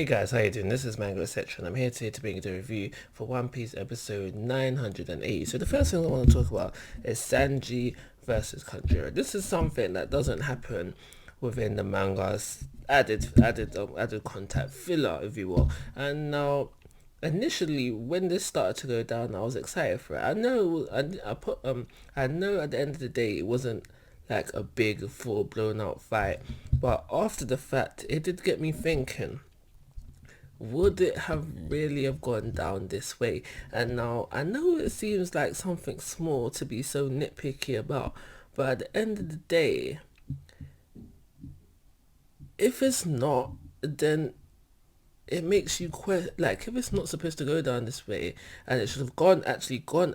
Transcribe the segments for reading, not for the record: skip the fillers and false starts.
Hey guys, how you doing? This is Manga and I'm here today to bring you the review for One Piece episode 980. So the first thing I want to talk about is Sanji versus Kanjuro. This is something that doesn't happen within the manga's added contact filler, if you will. And now, initially, when this started to go down, I was excited for it. I know at the end of the day it wasn't like a big full blown out fight, but after the fact, it did get me thinking, would it have really have gone down this way? And now I know it seems like something small to be so nitpicky about, but at the end of the day, if it's not, then it makes you question, like, if it's not supposed to go down this way and it should have gone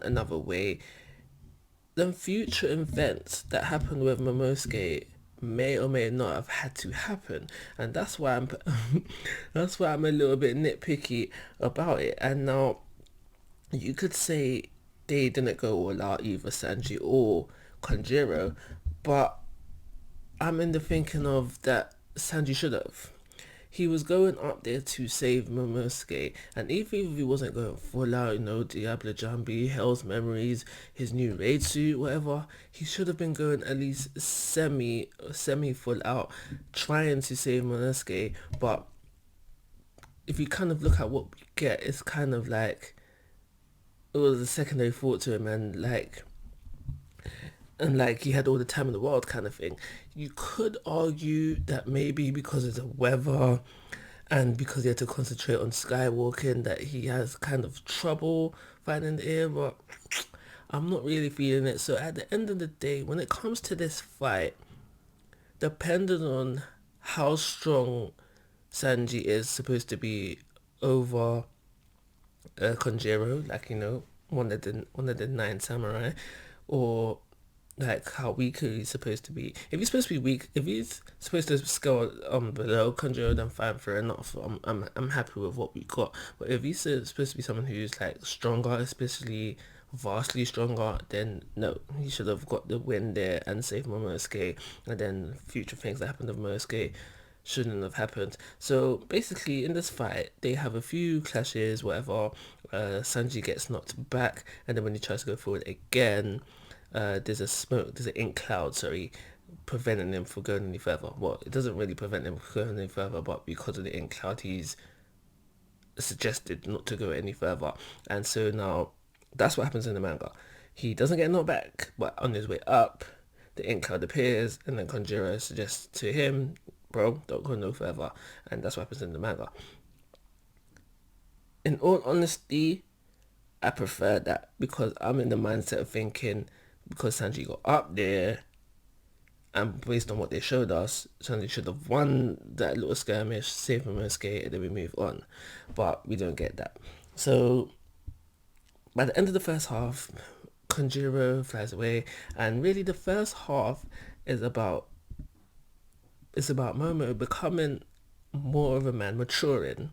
another way, then future events that happen with Momosuke may or may not have had to happen, and that's why I'm that's why I'm a little bit nitpicky about it. And now you could say they didn't go all out, either Sanji or Konjiro, but I'm in the thinking of that Sanji should have. He was going up there to save Momosuke, and even if he wasn't going full out, Diablo Jambi, Hell's Memories, his new raid suit, whatever, he should have been going at least semi full out, trying to save Momosuke. But if you kind of look at what we get, it's kind of like it was a secondary thought to him, and he had all the time in the world kind of thing. You could argue that maybe because of the weather and because he had to concentrate on skywalking that he has kind of trouble finding the air, but I'm not really feeling it. So at the end of the day, when it comes to this fight, depending on how strong Sanji is supposed to be over Konjiro, one of the nine samurai, or like how weak he's supposed to be. If he's supposed to be weak, if he's supposed to score below Conjuro, then fine, fair enough. I'm happy with what we got. But if he's supposed to be someone who's like stronger, especially vastly stronger, then no, he should have got the win there and saved Momosuke. And then future things that happened with Momosuke shouldn't have happened. So basically, in this fight, they have a few clashes, whatever. Sanji gets knocked back, and then when he tries to go forward again, there's an ink cloud, sorry, preventing him from going any further. Well, it doesn't really prevent him from going any further, but because of the ink cloud, he's suggested not to go any further. And so now, that's what happens in the manga. He doesn't get knocked back, but on his way up, the ink cloud appears, and then Konjiro suggests to him, bro, don't go no further. And that's what happens in the manga. In all honesty, I prefer that because I'm in the mindset of thinking, because Sanji got up there, and based on what they showed us, Sanji should have won that little skirmish, saved Momosuke, and then we move on. But we don't get that. So by the end of the first half, Konjiro flies away, and really the first half is about Momo becoming more of a man, maturing,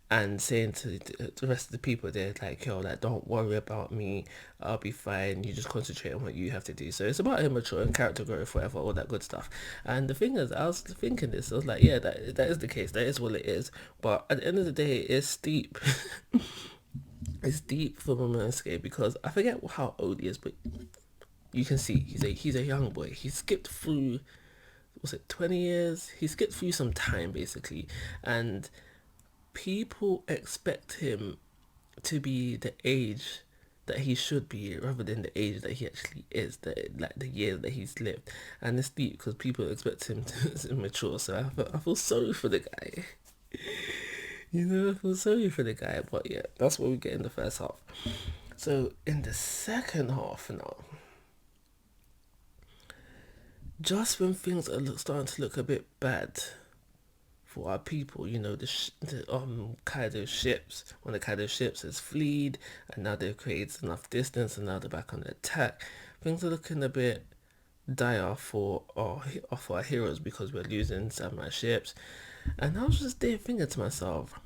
and saying to the rest of the people there, like, yo, like, don't worry about me, I'll be fine, you just concentrate on what you have to do. So it's about him maturing, character growth, whatever, all that good stuff. And the thing is, I was thinking this, I was like, yeah, that is the case, that is what it is. But at the end of the day, it's deep. It's deep for Momosuke, because I forget how old he is, but you can see he's a young boy. He skipped through, was it 20 years? He skipped through some time, basically. And people expect him to be the age that he should be, rather than the age that he actually is, the years that he's lived. And it's deep because people expect him to mature. So I feel sorry for the guy. I feel sorry for the guy. But yeah, that's what we get in the first half. So in the second half now, just when things are starting to look a bit bad for our people, the Kaido ships, one of the Kaido ships has fled, and now they've created enough distance, and now they're back on the attack. Things are looking a bit dire for our heroes, because we're losing samurai ships. And I was just there thinking to myself,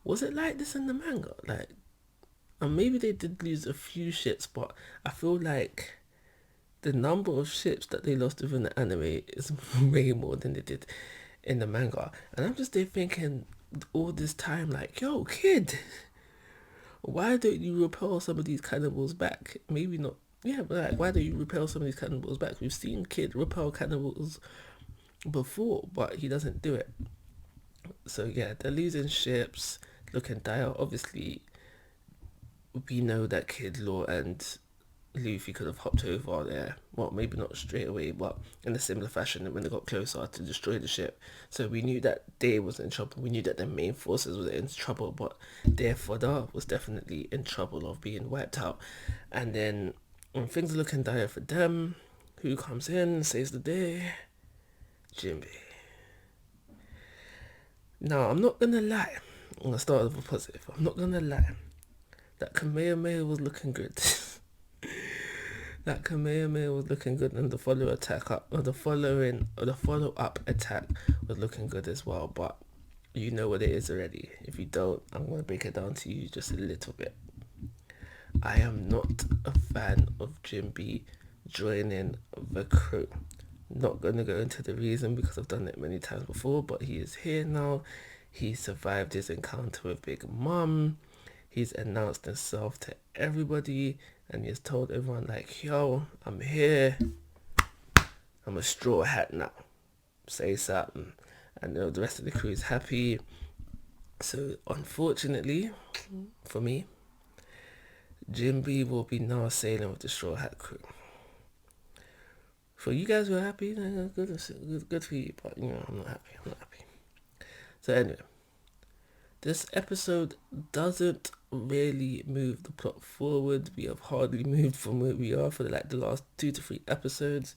was it like this in the manga? Like, and maybe they did lose a few ships, but I feel like the number of ships that they lost within the anime is way more than they did in the manga. And I'm just there thinking, all this time like, yo, kid, why don't you repel some of these cannibals back? Maybe not. Yeah, but like, why don't you repel some of these cannibals back? We've seen Kid repel cannibals before, but he doesn't do it. So yeah, they're losing ships, looking dire. Obviously, we know that Kid Law and Luffy could have hopped over there. Well, maybe not straight away, but in a similar fashion when they got closer to destroy the ship. So we knew that they was in trouble. We knew that the main forces were in trouble, but their fodder was definitely in trouble of being wiped out. And then when things are looking dire for them, who comes in, saves the day? Jimmy. Now, I'm not gonna lie. I'm gonna start with a positive. I'm not gonna lie. That Kamehameha was looking good. That Kamehameha was looking good, and the follow attack up, or the follow up attack was looking good as well. But you know what it is already. If you don't, I'm gonna break it down to you just a little bit. I am not a fan of Jim B joining the crew. Not gonna go into the reason because I've done it many times before, but he is here now. He survived his encounter with Big Mom. He's announced himself to everybody, and he's told everyone like, yo, I'm here. I'm a straw hat now. Say something. And the rest of the crew is happy. So unfortunately, for me, Jim B will be now sailing with the straw hat crew. For you guys who are happy, good for you, but you know, I'm not happy. So anyway, this episode doesn't really move the plot forward. We have hardly moved from where we are for the last 2 to 3 episodes.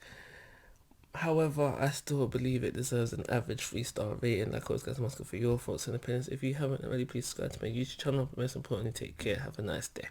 However, I still believe it deserves an average 3-star rating. Like always, guys, I'm asking for your thoughts and opinions. If you haven't already, please subscribe to my YouTube channel. But most importantly, take care. Have a nice day.